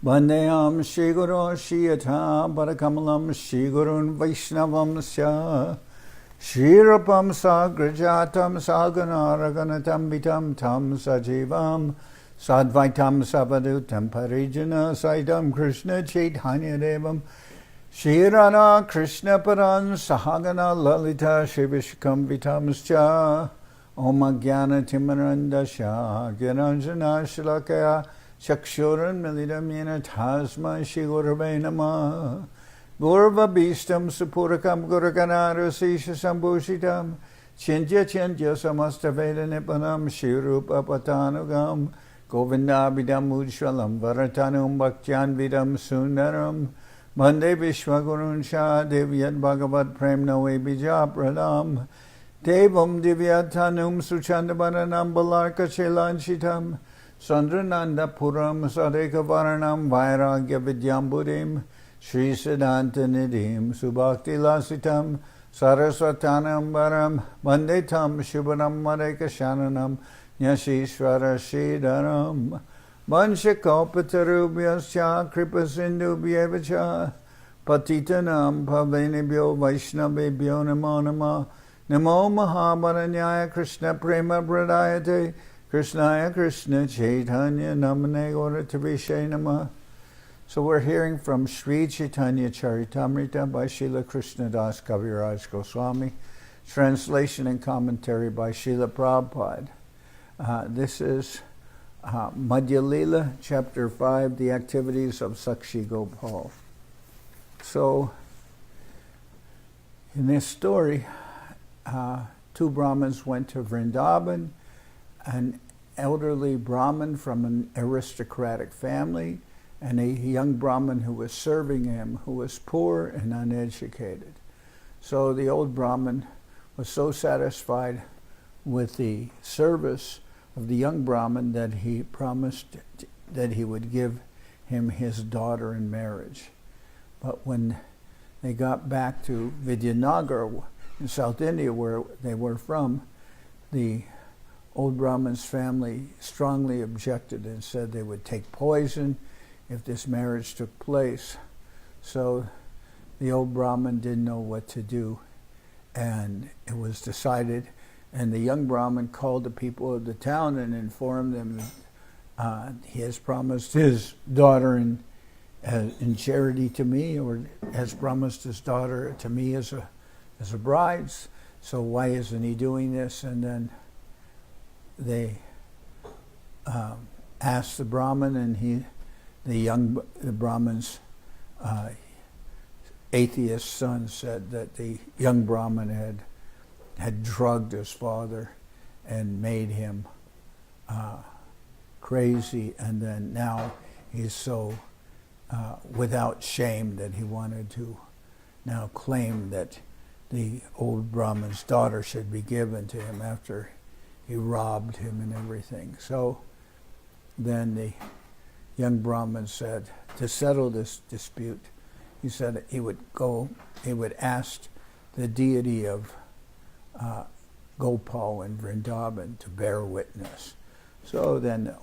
Vandeyam Shri Guru Shiyata Parakamalam Shri Gurun Vaishnavam Sya Shri Rupam Sagrajatam Saganaraganatam Vitam Tam Sajivam Sadvaitam Savadutam Parijana Saidam Krishna Chaitanya Devam Shri Radha Krishna Paran Sahagana Lalita Shri Vishkam Vitamscha Om Jnana Timarandasya Gyananjana Shalakaya Chakshuran Milidam Yena Tasma Shri Gurave Namah Gurva Bhistam Supurakam Gurakanara Sisha Sambhushitam Chindya Samasta Veda Nipanam Shri Rupa Patanugam Govindabhidam Ujwalam Varatanum Bhaktyan Vidam Sundaram Bande Vishwagurun Shah Devyat Bhagavad Premnawe Bija Pradam Devam Divyatanum Suchandabaranam Balarka Chelanchitam Sandrananda Puram Sadeka Varanam Vairagya Vidyambudim Shri Siddhanta Nidhim Subhakti Lasitam Saraswatanam Varam Bandetam Shubhanam Madeka Shananam Nyashishvara Shridaram Vanshakaupatarubhyascha Kripasindubhyevacha Patitanam Pavenibhyo Vaishnavebhyo Namo Namah Namo Mahabharanyaya Krishna Prema Pradayate Krishnaya Krishna Chaitanya Namane Gauratabhishe Namah. So we're hearing from Sri Chaitanya Charitamrita by Srila Krishnadas Kaviraj Goswami, translation and commentary by Srila Prabhupada. This is Madhya-lila, chapter 5, the activities of Sakshi-Gopal. So, in this story, two Brahmins went to Vrindavan. An elderly Brahmin from an aristocratic family and a young Brahmin who was serving him, who was poor and uneducated. So the old Brahmin was so satisfied with the service of the young Brahmin that he promised that he would give him his daughter in marriage. But when they got back to Vidyanagar in South India, where they were from, the old Brahmin's family strongly objected and said they would take poison if this marriage took place. So the old Brahmin didn't know what to do, and it was decided, and the young Brahmin called the people of the town and informed them he has promised his daughter in charity to me, or has promised his daughter to me as a bride, so why isn't he doing this? And then they asked the Brahmin, and the Brahmin's atheist son said that the young Brahmin had drugged his father and made him crazy, and then now he's so without shame that he wanted to now claim that the old Brahmin's daughter should be given to him after he robbed him and everything. So then the young Brahmin said, to settle this dispute, he said he would ask the deity of Gopal in Vrindavan to bear witness. So then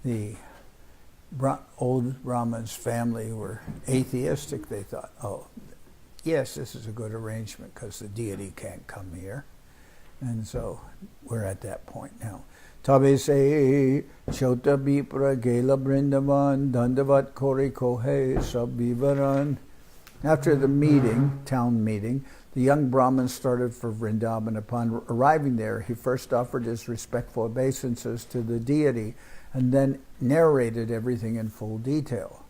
the old Brahmin's family were atheistic. They thought, oh, yes, this is a good arrangement because the deity can't come here. And so we're at that point now. Tabe se chota bipra gela brindavan dandavat kori kohe sabbivaran. After the meeting, town meeting, the young Brahmin started for Vrindavan. Upon arriving there, he first offered his respectful obeisances to the deity and then narrated everything in full detail.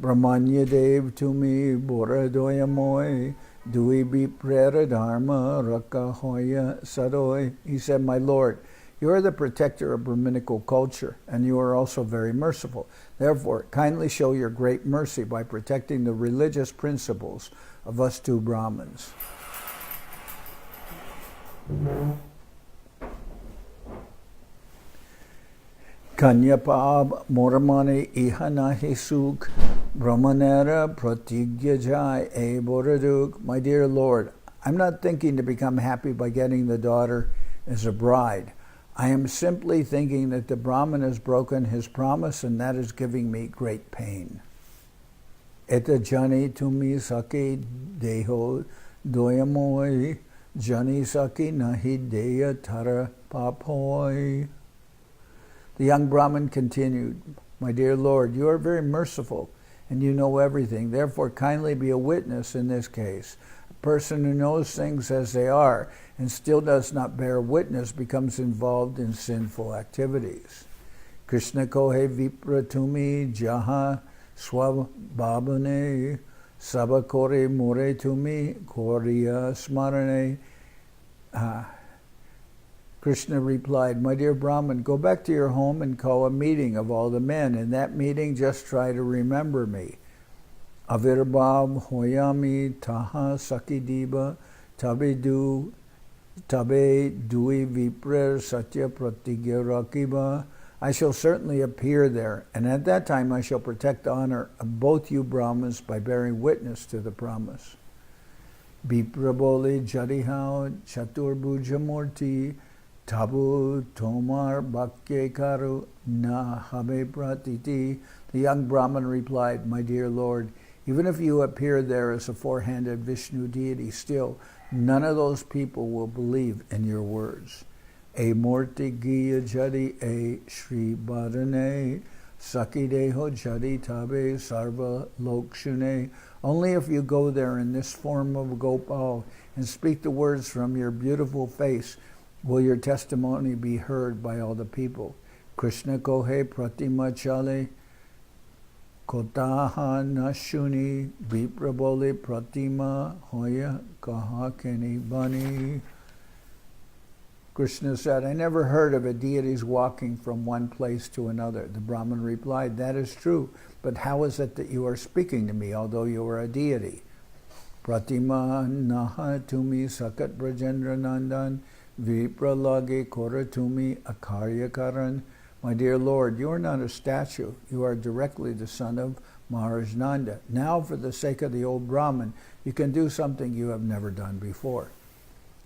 Brahmanya dev tumi bora doya moy dui bi prera dharma raka hoya sadoy. He said, my Lord, you are the protector of Brahminical culture, and you are also very merciful. Therefore, kindly show your great mercy by protecting the religious principles of us two Brahmins. Kanyapab moramane ihanahi suk brahmanera pratigya jai e boraduk. My dear Lord, I'm not thinking to become happy by getting the daughter as a bride. I am simply thinking that the Brahman has broken his promise, and that is giving me great pain. Eta jani tumi saki deho doyamoi, jani saki nahi deya tara papoi. The young Brahmin continued, My dear Lord, you are very merciful, and you know everything. Therefore, kindly be a witness in this case. A person who knows things as they are and still does not bear witness becomes involved in sinful activities. Krishna kohe vipratumi jaha swabhabane sabakore more tumi koriya smarane. Krishna replied, My dear Brahman, go back to your home and call a meeting of all the men. In that meeting, just try to remember me. Avirbhav hoyami taha sakidiba tabe dui viprer satya pratigya rakiba. I shall certainly appear there, and at that time I shall protect the honor of both you Brahmins by bearing witness to the promise. Vipraboli jadihao chaturbhuja murti Tabu tomar bhakye karu na habe pratiti. The young Brahman replied, My dear Lord, even if you appear there as a four-handed Vishnu deity, still none of those people will believe in your words. E murti giya jadi e Sripad sakideho jadi tabe sarva lokshune. Only if you go there in this form of Gopal and speak the words from your beautiful face will your testimony be heard by all the people. Krishna kohe pratima chale kotaha nashuni viprabole pratima hoya kaha keni bani. Krishna said, I never heard of a deity's walking from one place to another. The Brahman replied, That is true, but how is it that you are speaking to me, although you are a deity? Pratima naha tumi sakat brajendra nandan Vipralage koratumi akarya karan. My dear Lord, you are not a statue. You are directly the son of Maharaj Nanda. Now, for the sake of the old Brahmin, you can do something you have never done before.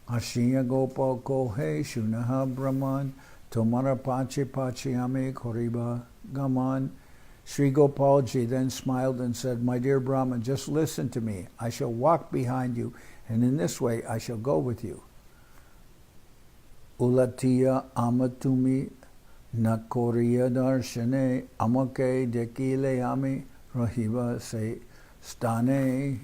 Sakshi-Gopal kohe shunaha brahman tomara pache pachiyame koriba gaman. Sri Gopalji then smiled and said, My dear Brahman, just listen to me. I shall walk behind you, and in this way I shall go with you. Ulatiya amatumi nakoriya darshane amake dekile ami rahiva se stane.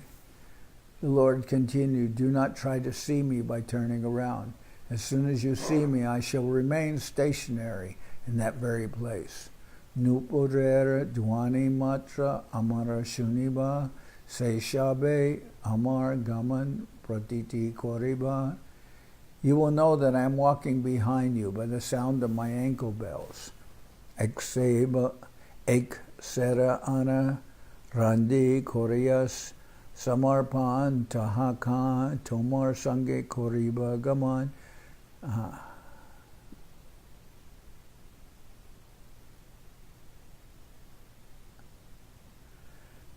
The Lord continued, Do not try to see me by turning around. As soon as you see me, I shall remain stationary in that very place. Nupurera dwani matra amara shuniba se shabe amar gaman pratiti koriba. You will know that I am walking behind you by the sound of my ankle bells. Ek Seva, ek sera ana, randi korias, samarpan tahakan, tomar sange koriba gaman.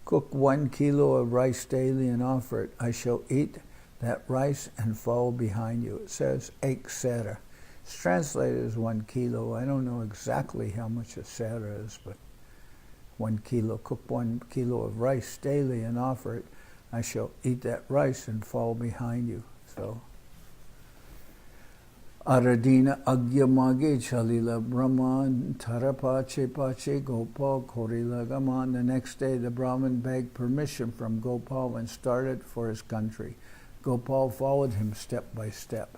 Cook 1 kilo of rice daily and offer it. I shall eat that rice and follow behind you. It says ek sera. It's translated as 1 kilo. I don't know exactly how much a sera is, but 1 kilo. Cook 1 kilo of rice daily and offer it. I shall eat that rice and fall behind you. So, Aradina agyamage chalila brahman tarapache pache Gopal korila gaman. The next day the Brahmin begged permission from Gopal and started for his country. Gopal followed him step by step.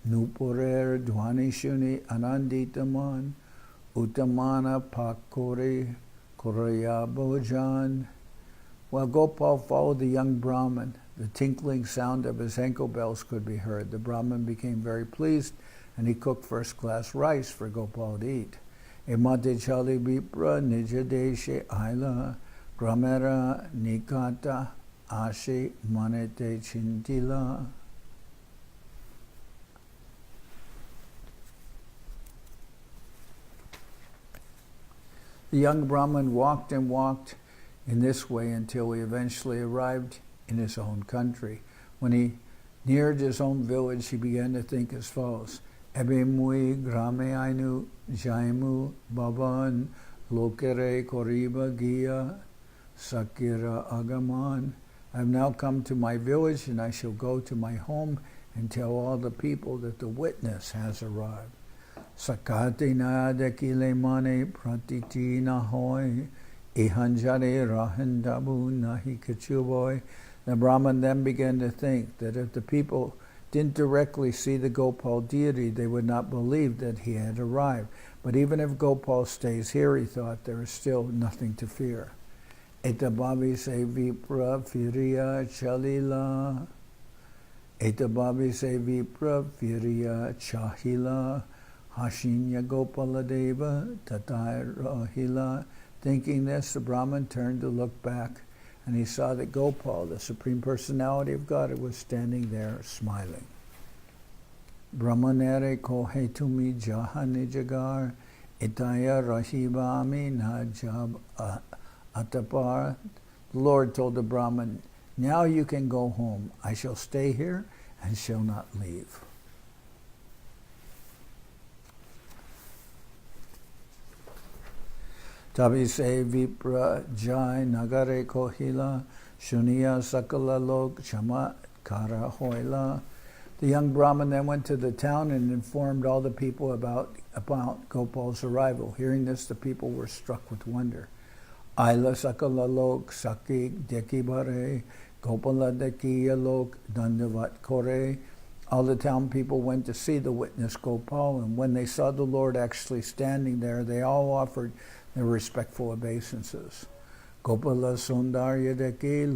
Nupurer dhwani shuni ananditaman utamana pakore koraya bojan. While Gopal followed the young Brahmin, the tinkling sound of his ankle bells could be heard. The Brahmin became very pleased, and he cooked first-class rice for Gopal to eat. Emate chali vipra nija deshe aila gramera nikata ashe manete chintila. The young Brahmin walked and walked in this way until he eventually arrived in his own country. When he neared his own village, he began to think as follows: Ebemui grame ainu jaimu baban lokere koriba gia sakira agaman. I have now come to my village, and I shall go to my home and tell all the people that the witness has arrived. Sakati na dekile mane pratiti na hoy ihanjare rahandabu nahi kachuboy. The Brahman then began to think that if the people didn't directly see the Gopal deity, they would not believe that he had arrived. But even if Gopal stays here, he thought, there is still nothing to fear. Etababi se vipra firiya chalila. Etababi se vipra firiya chahila. Hashinya Gopala Deva tatai rahila. Thinking this, the Brahman turned to look back, and he saw that Gopal, the Supreme Personality of God, was standing there smiling. Brahmanere kohetumi jahani jagar itaya rahibami najab atapar. The Lord told the Brahman, now you can go home. I shall stay here and shall not leave. Tabi se vipra jai nagare kohila shuniya sakala lok chama kara hoila. The young Brahman then went to the town and informed all the people about Gopal's arrival. Hearing this, the people were struck with wonder. Aila sakala lok saki deki bare Gopala deki lok dandavat kore. All the town people went to see the witness Gopal, and when they saw the Lord actually standing there, they all offered their respectful obeisances. Gopala Sundarya Deke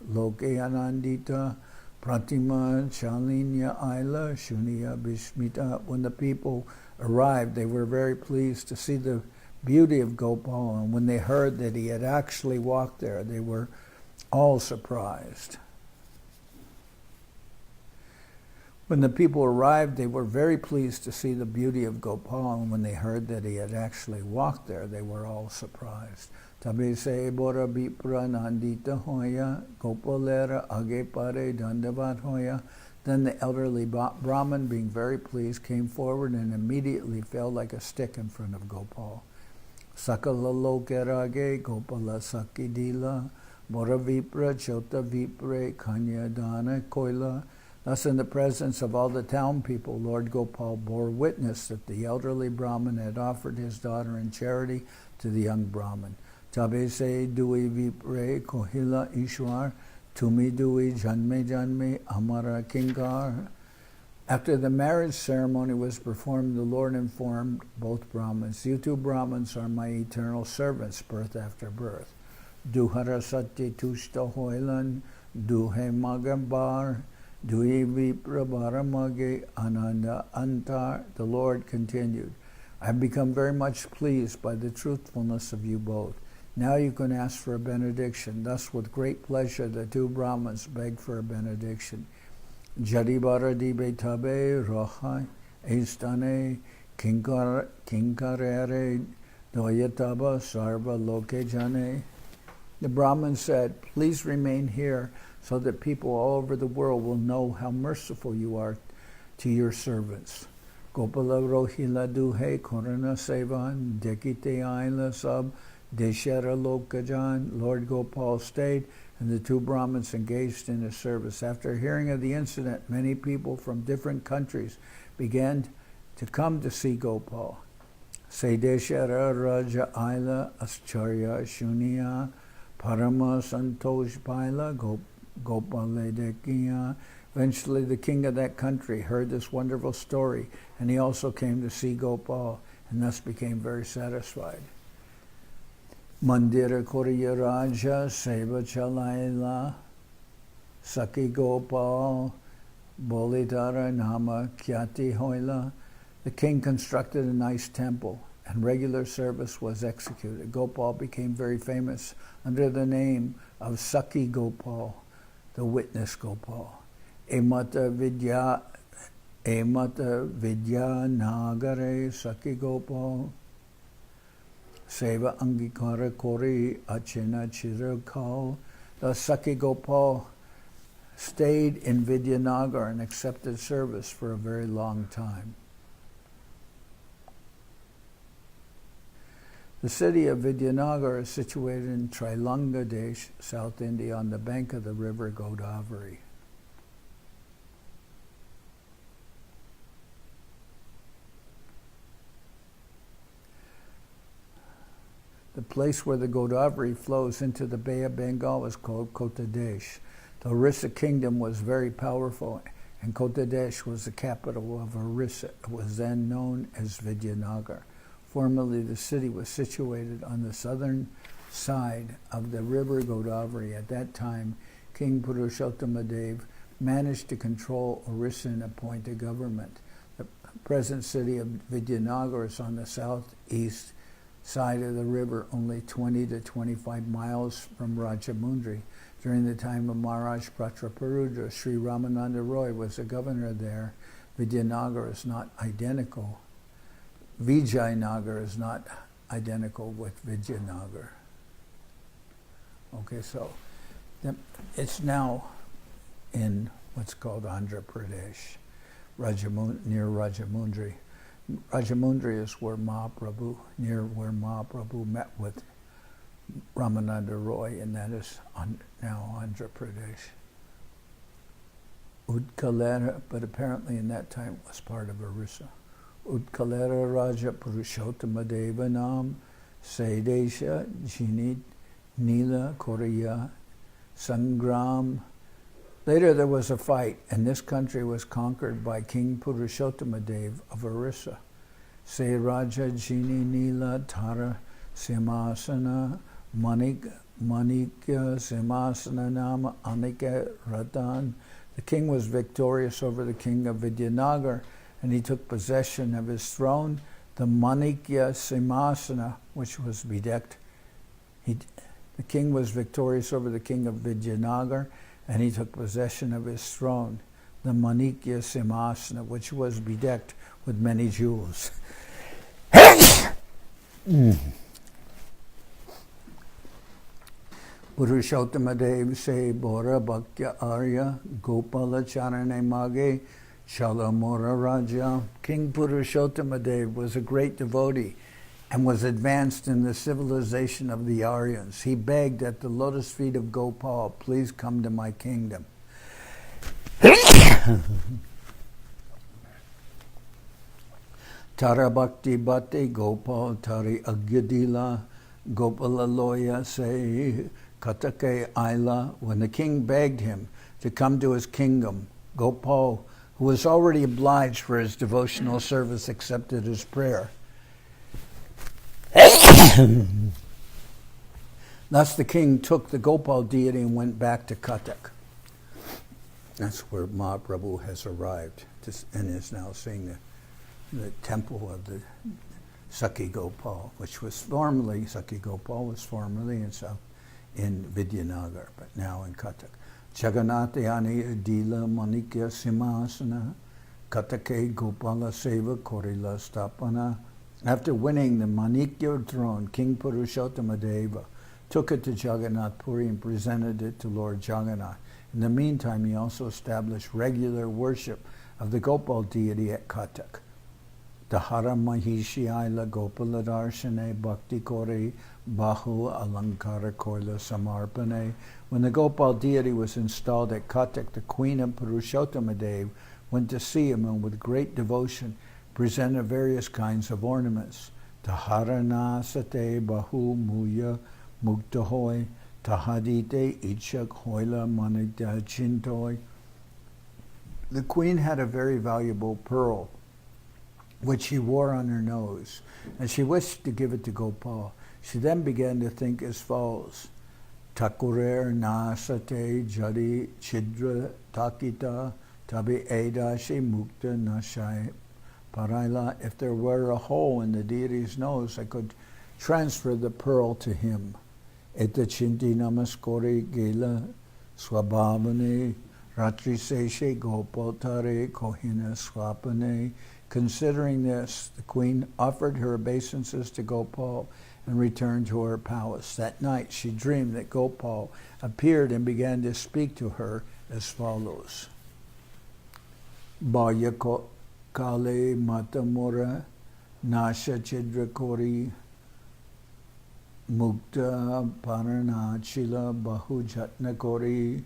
Loke Anandita Pratima Chalinya Aila Shuniya Bishmita. When the people arrived, they were very pleased to see the beauty of Gopal, and when they heard that he had actually walked there, they were all surprised. When the people arrived, they were very pleased to see the beauty of Gopal, and when they heard that he had actually walked there, they were all surprised. Tabe se bora bipra nandita hoya, Gopalera age pare dandavat hoya. Then the elderly Brahman, being very pleased, came forward and immediately fell like a stick in front of Gopal. Sakala lokerage Gopala sakidila, bora vipra chota vipre kanya dana koila. Thus, in the presence of all the town people, Lord Gopal bore witness that the elderly Brahman had offered his daughter in charity to the young Brahman. Tabe se dui vipre kohila ishwar, tumi dui janme janme amara kinkar. After the marriage ceremony was performed, the Lord informed both Brahmins, you two Brahmins are my eternal servants, birth after birth. Duhara sati tushta hoilan, duhe magambar, Duivi Prabharamage Ananda Antar. The Lord continued, I have become very much pleased by the truthfulness of you both. Now you can ask for a benediction. Thus, with great pleasure, the two Brahmins begged for a benediction. Jadibara dibe tabe rohai estane kinkarere doyataba sarva loke jane. The Brahmin said, please remain here so that people all over the world will know how merciful you are to your servants. Gopala rohila duhe korana sevan dekite aila sab deshara lokajan. Lord Gopal stayed, and the two Brahmins engaged in his service. After hearing of the incident, many people from different countries began to come to see Gopal. Se deshara raja aila ascharya shuniya parama santosh paila Gopaledekiya. Eventually, the king of that country heard this wonderful story, and he also came to see Gopal, and thus became very satisfied. Mandira Koriya Raja Seva Chalaila Sakshi-Gopal Bolitara Nama Kyati Hoila. The king constructed a nice temple, and regular service was executed. Gopal became very famous under the name of Sakshi-Gopal, the witness Gopal. Emata Vidya Nagare Sakshi-Gopal Seva Angikara Kori Achena Chirakal. Thus Sakshi-Gopal stayed in Vidyanagar and accepted service for a very long time. The city of Vidyanagar is situated in Trilanga Desh, South India, on the bank of the river Godavari. The place where the Godavari flows into the Bay of Bengal is called Kotadesh. The Orissa kingdom was very powerful, and Kotadesh was the capital of Orissa. It was then known as Vidyanagar. Formerly, the city was situated on the southern side of the river Godavari. At that time, King Purushottam managed to control Orissa and appoint a government. The present city of Vidyanagar is on the southeast side of the river, only 20 to 25 miles from Rajamundry. During the time of Maharaj Prachaparudra, Sri Ramananda Roy was the governor there. Vidyanagar is not identical. Vijayanagar is not identical with Vidyanagar. Okay, so it's now in what's called Andhra Pradesh, near Rajamundry. Rajamundry is where Mahaprabhu, near where Mahaprabhu met with Ramananda Roy, and that is now Andhra Pradesh. Udkalera, but apparently in that time was part of Orissa. Udkalera Raja Purushottam Nam Saidesha Jinit Nila Korea Sangram. Later there was a fight, and this country was conquered by King Purushottam of Orissa. Se Raja Jini Nila Tara Simasana Manikya Simasana Nama Anika Ratan. The king was victorious over the king of Vidyanagar, and he took possession of his throne. The Manikya Simasana, which was bedecked, the king was victorious over the king of Vidyanagar, and he took possession of his throne, the Manikya Simasana, which was bedecked with many jewels. Purushottam se Bora Bhakya Arya Gopala Charane Mage Shalamora Raja. King Purushottam was a great devotee and was advanced in the civilization of the Aryans. He begged at the lotus feet of Gopal, please come to my kingdom. Tara Bhakti Bhate Gopal Tari Agyadila Gopala Loya Se Katake Aila. When the king begged him to come to his kingdom, Gopal, who was already obliged for his devotional service, accepted his prayer. Thus the king took the Gopal deity and went back to Cuttack. That's where Mahaprabhu has arrived and is now seeing the temple of the Sakshi-Gopal, which was formerly, Sakshi-Gopal was formerly in Vidyanagar, but now in Cuttack. Jagannathyani Dila Manikya Simasana Kattake Gopala Seva Korila Stapana. After winning the Manikya throne, King Purushottam took it to Jagannath Puri and presented it to Lord Jagannath. In the meantime, he also established regular worship of the Gopal deity at Cuttack. Dahara Mahishi Aila Gopala Darshane Bhakti Kore Bahu Alankara Koila Samarpane. When the Gopal deity was installed at Cuttack, the queen of Purushottam went to see him and with great devotion presented various kinds of ornaments. Taharana Sate Bahu Muya Muktahoy Tahadite Ichak Hoila Manita Chintoy. The queen had a very valuable pearl which she wore on her nose, and she wished to give it to Gopal. She then began to think as follows: Takurer na sate jadi chidra takita tabi edashi mukta nashai paraila. If there were a hole in the deity's nose, I could transfer the pearl to him. Eta chinti namaskori gela swabhavane ratri seshe gopaltare kohina swapane. Considering this, the queen offered her obeisances to Gopal and returned to her palace. That night she dreamed that Gopal appeared and began to speak to her as follows. Bhaya kale matamura nasha chidra kori Mukta Paranachila Bahujatna Kori.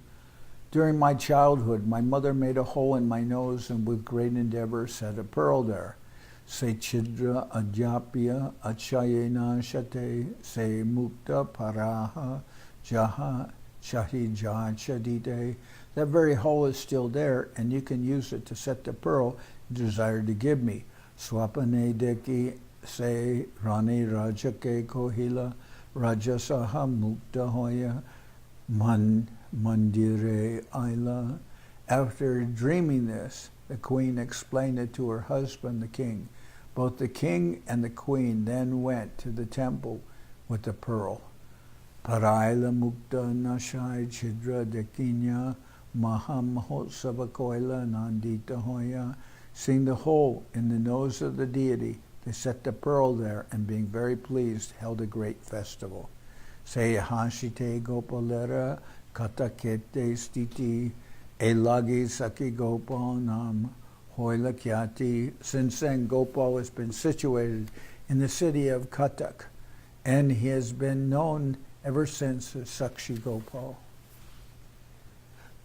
During my childhood, my mother made a hole in my nose and with great endeavor set a pearl there. Se chidra adhyapya achayena shate se mukta paraha jaha chahi jachadite. That very hole is still there, and you can use it to set the pearl you desire to give me. Swapane deki se rani rajake kohila rajasaha mukta hoya mandire aila. After dreaming this, the queen explained it to her husband, the king. Both the king and the queen then went to the temple with the pearl. Paraila mukta nashai chidra dekinya mahamhotsava koila nandita hoya. Seeing the hole in the nose of the deity, they set the pearl there, and being very pleased, held a great festival. Say hashite gopalera katakete stiti elagi Sakshi-Gopal nam hoila kyati. Since then, Gopal has been situated in the city of Katak, and he has been known ever since as Sakshi-Gopal.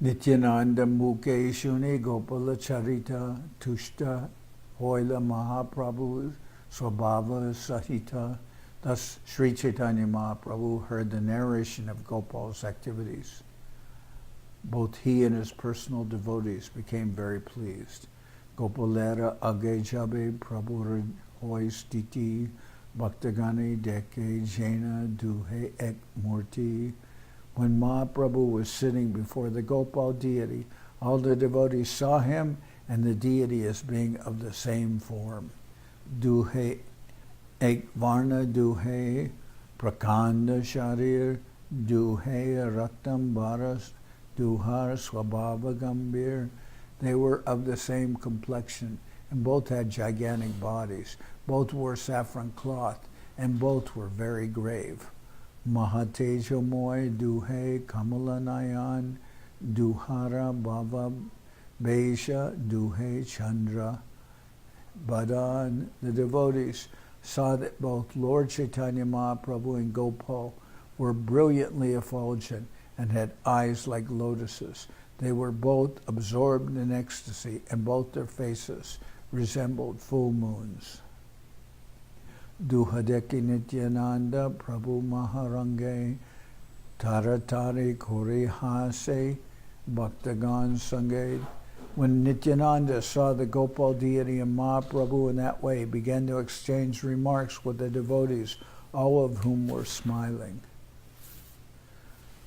Nityananda Muke Shuni Gopala Charita Tushta Hoila Mahaprabhu Swabhava Sahita. Thus, Sri Chaitanya Mahaprabhu heard the narration of Gopal's activities. Both he and his personal devotees became very pleased. Gopalera Age Jabe Prabhu Hoy Stiti Bhaktagani Deke Jena Duhe Ek Murti. When Mahaprabhu was sitting before the Gopal deity, all the devotees saw him and the deity as being of the same form. Duhe Ek Varna Duhe Prakanda Sharir Duhe Ratam Baras Duhar Swabhava Gambir. They were of the same complexion, and both had gigantic bodies. Both wore saffron cloth, and both were very grave. Mahatejamoy Duhe Kamala Nayan Duhara Bhava Besha Duhe Chandra Badan. The devotees saw that both Lord Chaitanya Mahaprabhu and Gopal were brilliantly effulgent and had eyes like lotuses. They were both absorbed in ecstasy, and both their faces resembled full moons. Duhadeki Nityananda Prabhu Maharange Taratari Kori Hase Bhaktagan Sange. When Nityananda saw the Gopal deity and Mahaprabhu in that way, he began to exchange remarks with the devotees, all of whom were smiling.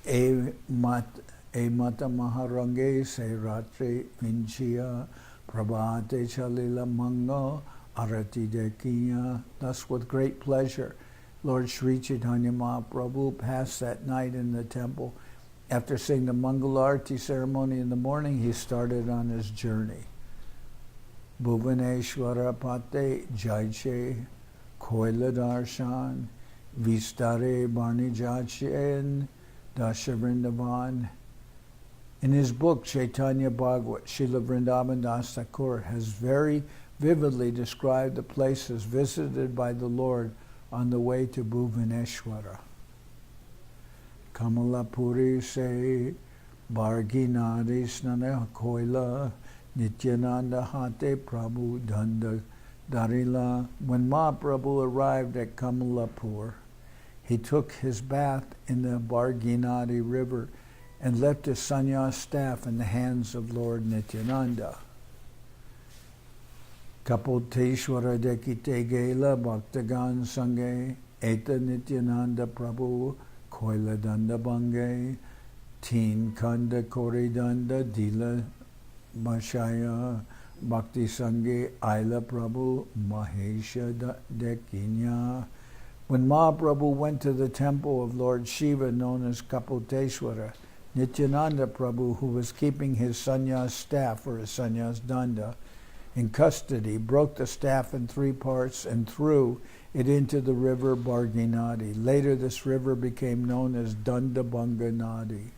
E mata Maharange Se Ratri Vinchia Prabhate Chalila Manga Arati Dekiya. Thus, with great pleasure, Lord Sri Chaitanya Mahaprabhu passed that night in the temple. After seeing the Mangala Arati ceremony in the morning, he started on his journey. Bhuvaneshwara Pate Jaiche Koila Darshan Vistare Barnijachen Dasha Vrindavan. In his book, Chaitanya Bhagavat, Srila Vrindavan Das Thakur has very vividly described the places visited by the Lord on the way to Bhuvaneshwara. Kamalapuri se Barginadi Snana Koila Nityananda Hate Prabhu Danda Darila. When Mahaprabhu arrived at Kamalapur, he took his bath in the Barginadi river and left his sannyas staff in the hands of Lord Nityananda. Kapoteshwara Dekite Gela Bhaktagan Sange Eta Nityananda Prabhu Koila Danda Bange Teen Kanda Kori Danda Dila Mashaya Bhakti Sange Aila Prabhu Mahesha Dekinya. When Mahaprabhu went to the temple of Lord Shiva known as Kapoteshwara, Nityananda Prabhu, who was keeping his sannyas staff or his sannyas danda in custody, broke the staff in 3 parts and threw it into the river Barginadi. Later this river became known as Dandabanga Nadi.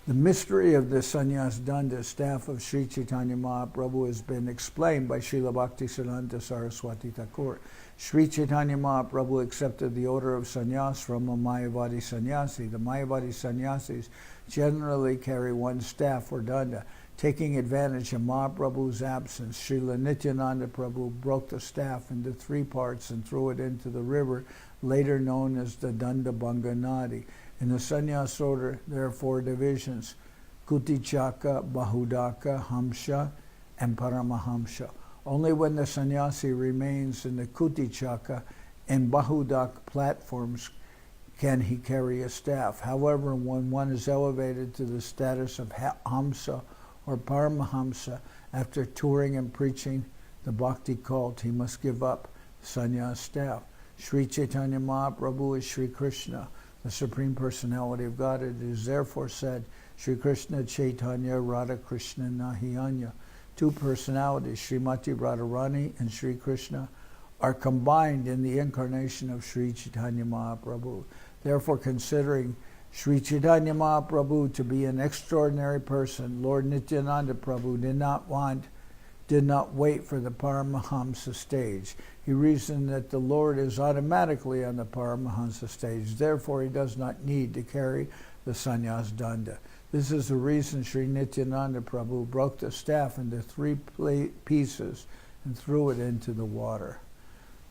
The mystery of the Sannyas Danda, staff of Sri Chaitanya Mahaprabhu, has been explained by Srila Bhaktisiddhanta Saraswati Thakur. Sri Chaitanya Mahaprabhu accepted the order of sannyas from a Mayavadi sannyasi. The Mayavadi sannyasis generally carry one staff or danda. Taking advantage of Mahaprabhu's absence, Srila Nityananda Prabhu broke the staff into 3 parts and threw it into the river, later known as the Dandabhanga Nadi. In the sannyas order, there are 4 divisions: Kutichaka, Bahudaka, Hamsa, and Paramahamsa. Only when the sannyasi remains in the Kutichaka and Bahudak platforms can he carry a staff. However, when one is elevated to the status of Hamsa or Paramahamsa, after touring and preaching the Bhakti cult, he must give up the sannyas staff. Sri Chaitanya Mahaprabhu is Sri Krishna, the Supreme Personality of God. It is therefore said, Sri Krishna Chaitanya Radha Krishna Nahiyanya. 2 personalities, Srimati Radharani and Sri Krishna, are combined in the incarnation of Sri Chaitanya Mahaprabhu. Therefore, considering Sri Chaitanya Mahaprabhu to be an extraordinary person, Lord Nityananda Prabhu did not wait for the Paramahamsa stage. He reasoned that the Lord is automatically on the Paramahamsa stage. Therefore, he does not need to carry the sannyas danda. This is the reason Sri Nityananda Prabhu broke the staff into 3 pieces and threw it into the water.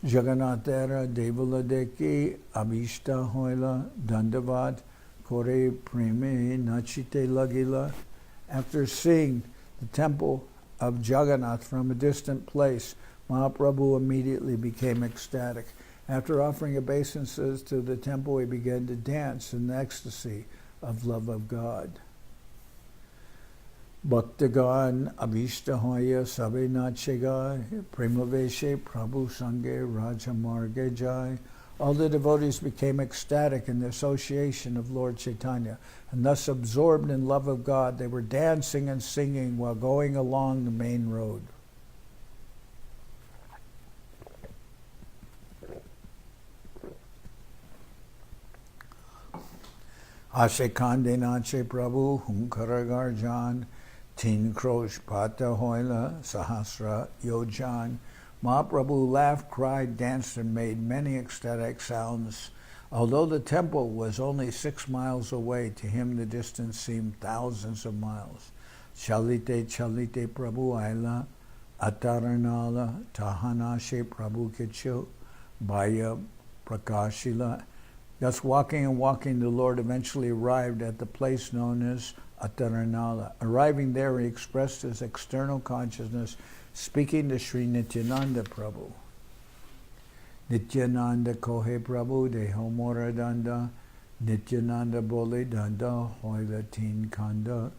Jagannatera Devala Deki Abhishta Hoila Dandavad Kore Preme Nachite Lagila. After seeing the temple of Jagannath from a distant place, Mahaprabhu immediately became ecstatic. After offering obeisances to the temple, he began to dance in the ecstasy of love of God. Bhaktagan Abhishta Hoya Sabe Nachegai Premaveshe Prabhu Sange Rajamarge Jai. All the devotees became ecstatic in the association of Lord Chaitanya, and thus absorbed in love of God, they were dancing and singing while going along the main road. Ashe Kande Nache Prabhu Hunkaragar Jan Tin Krosh Pata Hoila Sahasra Yojan. Mahaprabhu laughed, cried, danced, and made many ecstatic sounds. Although the temple was only 6 miles away, to him the distance seemed thousands of miles. Chalite Chalite Prabhu Aila Ataranala Tahanashe Prabhu Kichu Baya Prakashila. Thus walking and walking, the Lord eventually arrived at the place known as Ataranala. Arriving there, he expressed his external consciousness, speaking to Sri Nityananda Prabhu. Nityananda Kohe Prabhu Deho Mora Danda, Nityananda Bole Danda Hoila Teen Kanda.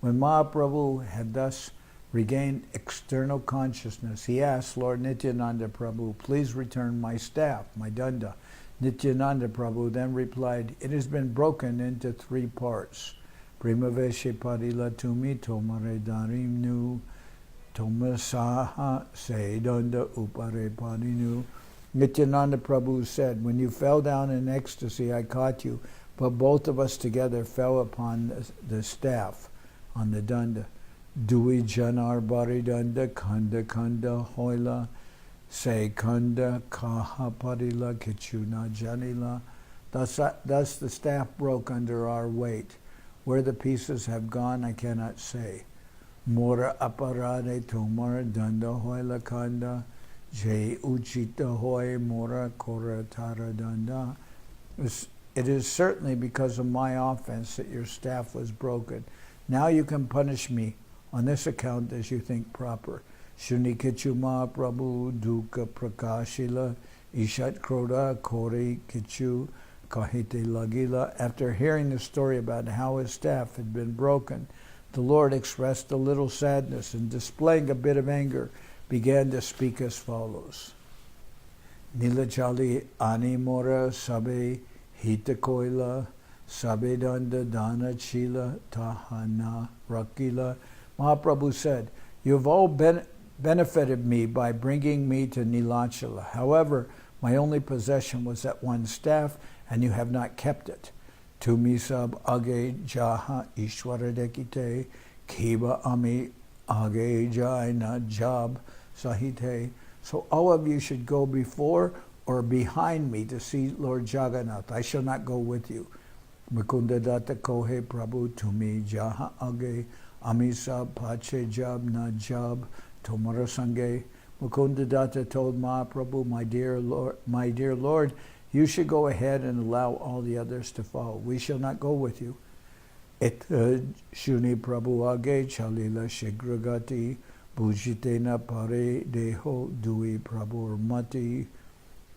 When Mahaprabhu had thus regained external consciousness, he asked Lord Nityananda Prabhu, please return my staff, my danda. Nityananda Prabhu then replied, it has been broken into 3 parts. Primaveshe Padila Tumi Tomare Darim Nu Tomasaha Sedanda Upare Padinu. Nityananda Prabhu said, when you fell down in ecstasy, I caught you, but both of us together fell upon the staff, on the danda. Dui Janar Bari Danda Kanda Kanda Hoila Se Kanda Kaha Padila Kichuna Janila. Thus the staff broke under our weight. Where the pieces have gone, I cannot say. Mora aparade tomar danda hoila kanda, jay uchita hoy mora kora tara danda. It is certainly because of my offense that your staff was broken. Now you can punish me on this account as you think proper. Shunikichu Mahaprabhu duka prakashila, ishat kroda kori kichu kahite lagila. After hearing the story about how his staff had been broken, the Lord expressed a little sadness and, displaying a bit of anger, began to speak as follows. Nilachali ani mora sabe hita koila sabe danda dana chila tahana rakila. Mahaprabhu said, you have all benefited me by bringing me to Nilachala. However, my only possession was that one staff, and you have not kept it. Tumi sab age jaha ishwara dekite, kiba ami age jai na jab sahite. So all of you should go before or behind me to see Lord Jagannath. I shall not go with you. Mukunda datta kohe prabhu tumi jaha age amisa pache jab na jab tomara sange. Mukunda datta told Mahaprabhu, my dear Lord, you should go ahead and allow all the others to follow. We shall not go with you. Et shuni prabhu age chalila shigragati bhujitena pare deho dui prabhu mati.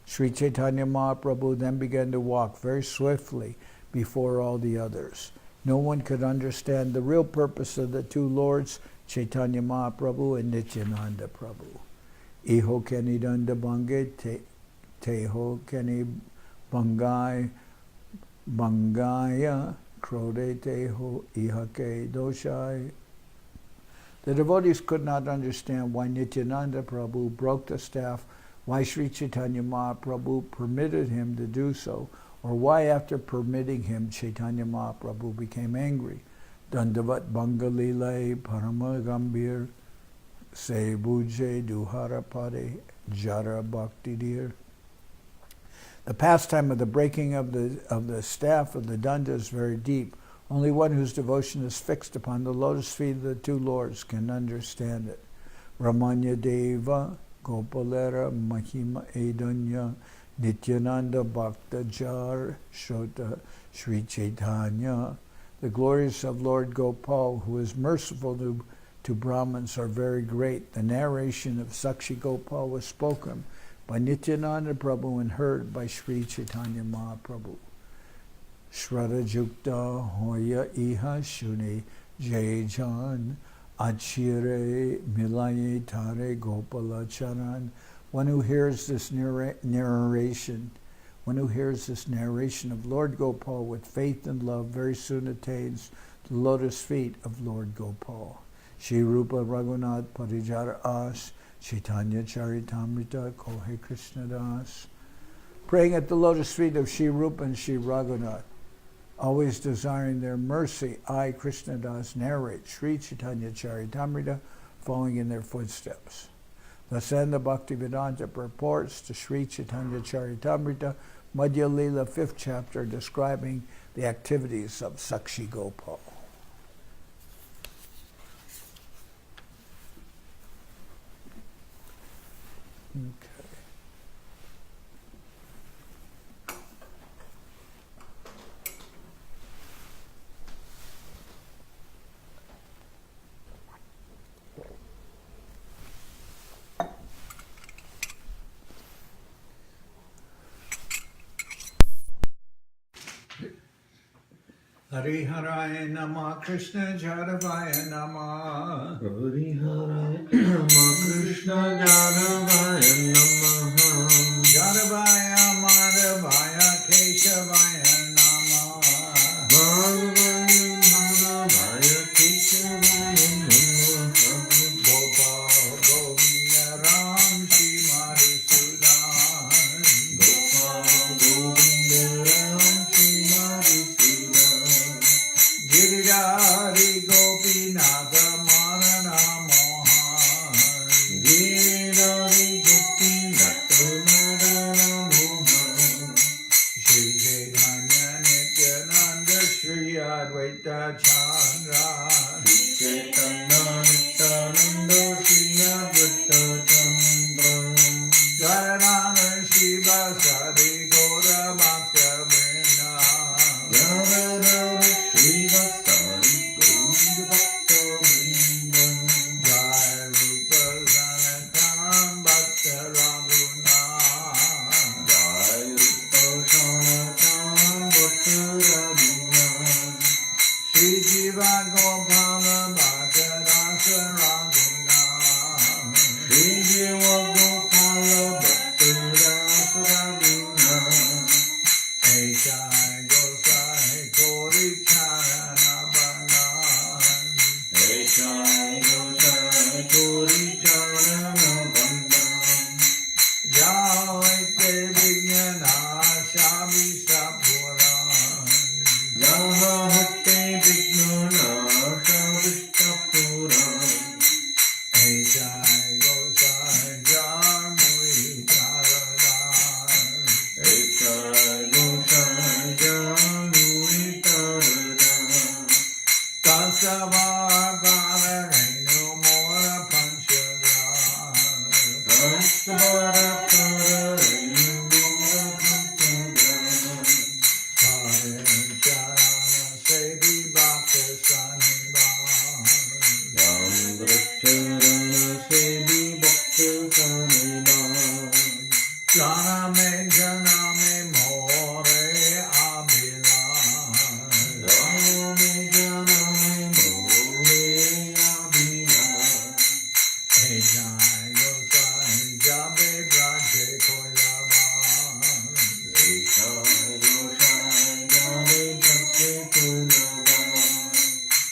Sri Chaitanya Mahaprabhu then began to walk very swiftly before all the others. No one could understand the real purpose of the two lords, Chaitanya Mahaprabhu and Nityananda Prabhu. Iho keni danda bange teho keni bangaya krode teho ihake doshai. The devotees could not understand why Nityananda Prabhu broke the staff, why Sri Chaitanya Mahaprabhu permitted him to do so, or why after permitting him, Chaitanya Mahaprabhu became angry. Dandavat Bangalile Parama Gambhir Se Buje Duhara Pade Jara Bhakti Deer. The pastime of the breaking of the staff of the danda is very deep. Only one whose devotion is fixed upon the lotus feet of the two lords can understand it. Ramanya Deva Gopalera Mahima Edanya Nityananda Bhakta Jar Shota Sri Chaitanya. The glories of Lord Gopal, who is merciful to Brahmins, are very great. The narration of Sakshi-Gopal was spoken by Nityananda Prabhu and heard by Sri Chaitanya Mahaprabhu. Shraddha Jukta Hoya Iha Shuni Jai Jan Achire Milaye Tare Gopala Charan. One who hears this narration of Lord Gopal with faith and love very soon attains the lotus feet of Lord Gopal. Shri Rupa Raghunath Parijar As Chaitanya Charitamrita Kohe Krishna Das. Praying at the lotus feet of Shri Rupa and Shri Raghunath, always desiring their mercy, I, Krishna Das, narrate Sri Chaitanya Charitamrita, following in their footsteps. Thus end the Bhaktivedanta purports to Sri Chaitanya Charitamrita, Madhya-lila, 5th chapter, describing the activities of Sakshi-Gopal. Okay. Hariharaya Nama Krishna Jadavaya Nama. Hariharaya Nama Krishna Jadavaya Nama. Jadavaya Madhavaya Keshavaya Nama. Madhavaya Keshavaya Nama. Gopal Govinda Ram Shri Madhusudan. Gopal Govinda Ram Shri Madhusudan. Giridhari Gopinatha Marana Mohan. Giridhari Gopinatha Marana Mohan. Shri Chaitanya Nityananda Shri Advaita Chandra. Chaitanya Nityananda Shri Advaita Chandra. Janardan Shiva Sadi Gora Bhakta Vrinda. Janardan Shiva Sadi Gora Bhakta Vrinda. Jai Rupa Sanatan Bhakta Raghunath. Jai Rupa Sanatan Bhakta Raghunath. Shri Jiva Gopala Bhakta Rasa Raghunath. Shri Jiva Gopala Bhakta Rasa Raghunath. Echai Gosai Kori Charana Bandhan. Echai Gosai Kori Charana Bandhan. Jai Te Vijnana Shavi Sapuran.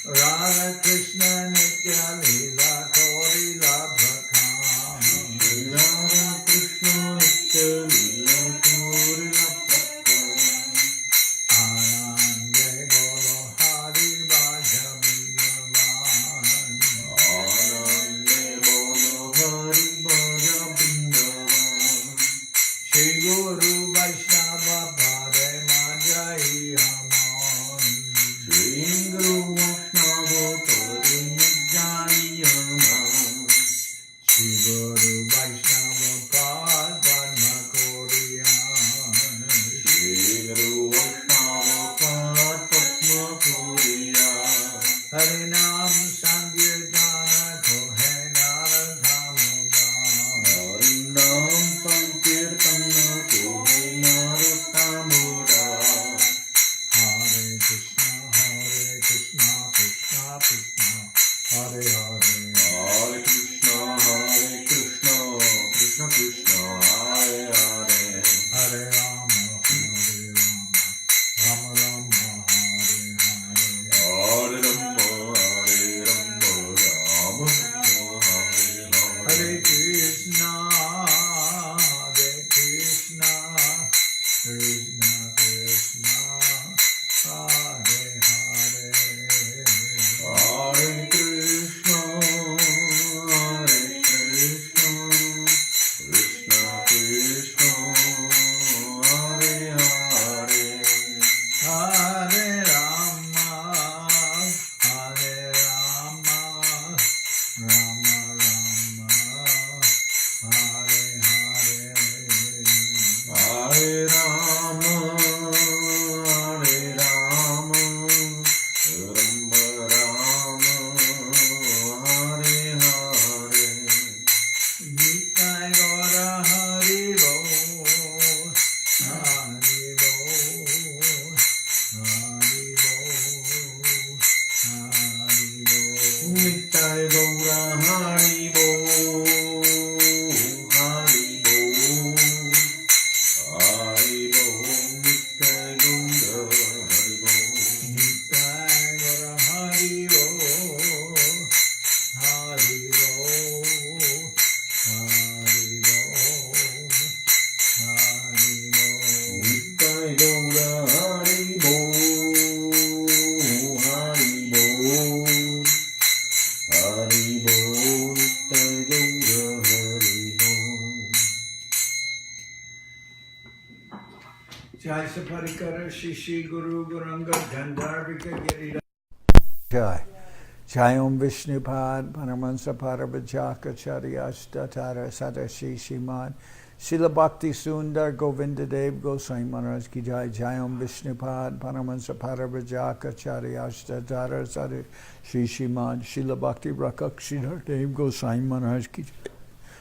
Radha Krishna Nitya Lila Kori Labha Radha Krishna Nitya Lila Kori Labha Anande Bolo Hari Bhaja Bindavan Anande Bolo Hari Bhaja Bindavan Shri Guru Vaishnava Bhare Majai Aman Shri Guru Vaishnava Bhare Majai Aman Shri Guru Vaishnava Padma Koriyan Shri Guru Vaishnava Padma Koriyan Hari Nam Sankirtana Kohe Naradhamudan Hari Nam Sankirtana Kohe Naradhamudan Hare Krishna, Krishna Krishna, Hare Hare, Hare Krishna, Krishna Krishna, Hare Hare, Hare Rama, Rama Rama, Hare Hare, Hare Rama, Rama Hare Hare, Hare Krishna, Krishna Krishna, Hare Hare, Hare Krishna, Krishna Krishna, Hare Hare, Hare Rama, Rama Rama, Hare Hare, Hare Rama, Rama Rama, Hare Hare. Nitai Gaura Hari Bol, Hari Bol, Hari Bol, Hari Bol. Nitai Gaura Hari Bol, Hari Bol, Hari Bol. Nitai Gaura Hari Bol, Nitai Gaura Hari Bol, Hari Bol, Hari Bol, Hari Bol. Nitai Gaura Hari Bol, Hari Bol, Hari Bol. Nitai Gaura Hari Bol. Jai Saparikara Shishi Guru Guranga Gandharvika Girira Jai Jai Om Vishnupad Paramahansa Parabhajaka Charyashtatara Sadashi Shiman Srila Bhakti Sundar Govinda Dev Goswami Maharaj Ki Jai Jai Om Vishnupad Paramahansa Parabhajaka Charyashtatara Sadashi Shiman Srila Bhakti Rakshidhar Dev Goswami Maharaj Ki Jai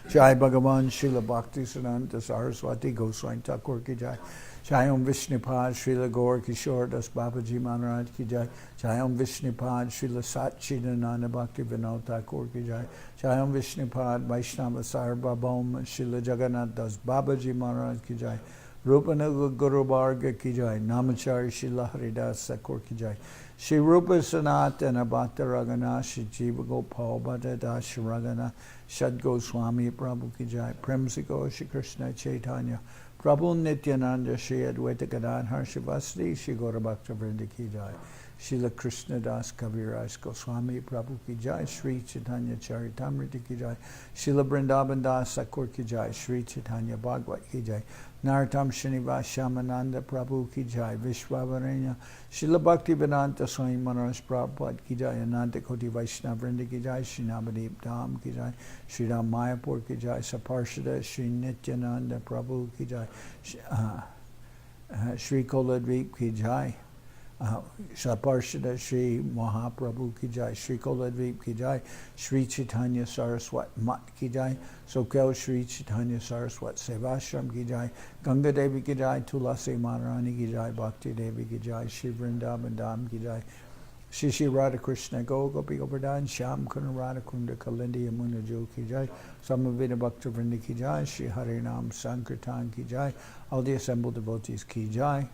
Jai Bhagavan Srila Bhakti Siddhanta Saraswati Goswami Thakur Ki Jai Jai Om Vishnupad Srila Gaur Kishore Das Babaji Maharaj Ki Jai Jai Om Vishnupad Srila Satchidananda Bhakti Vinod Thakur Ki Jai Jai Om Vishnupad Vaishnava Sarvabhauma Srila Jagannath Das Babaji Maharaj Ki Jai Rupanuga Guru Varga Ki Jai Namachari Srila Haridas Thakur Ki Jai Shri Rupa Sanatana Bhatta Ragana Shri Jiva Gopal Bhatta Das Ragana Shad Goswami Prabhu Ki Jai Premsiko Shri Krishna Chaitanya Prabhu Nityananda Shri Advaita Gadadhar Shivasri Shri Gaura Bhakta Vrinda Ki Jai Srila Krishna Das Kaviraj Goswami Prabhu Ki Jai Sri Chaitanya Charitamrita Ki Jai Srila Vrindavan Das Thakur Ki Jai Sri Chaitanya Bhagavad Ki Jai Nartam Srinivas Shamananda Prabhu Ki Jai Vishwavaranya Srila Bhakti Vedanta Swami Maharaj Prabhupada Ki Jai Ananta Koti Vaishnava Vrinda Ki Jai Sri Navadip Dham Ki Jai Sri Ram Mayapur Ki Jai Saparshada Sri Nityananda Prabhu Ki Jai Sri Koladvip Ki Jai Saparshada Sri Mahaprabhu Ki Jai Sri Koladvip Ki Jai Sri Chaitanya Saraswat Mat Ki Jai Soquel Sri Chaitanya Saraswat Seva Ashram Ki Jai Ganga Devi Ki Jai Tulasi Maharani Ki Jai Bhakti Devi Ki Jai Shri Vrindavan Dham Ki Jai Shri Shri Radha Krishna Go Gopi Govardhan Shyam Kuna Radha Kunda Kalindi Yamuna Jo Ki Jai Samavita Bhakta Vrinda Ki Jai Shri Hare Nam Sankirtan Ki Jai all the assembled devotees Ki Jai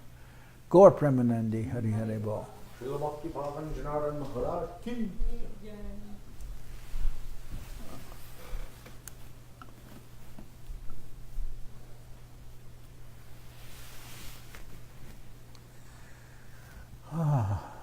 Gaur Premanandi Hari Hare Bol Srila Bhakti Pavan Janardan Maharaj Ki Ah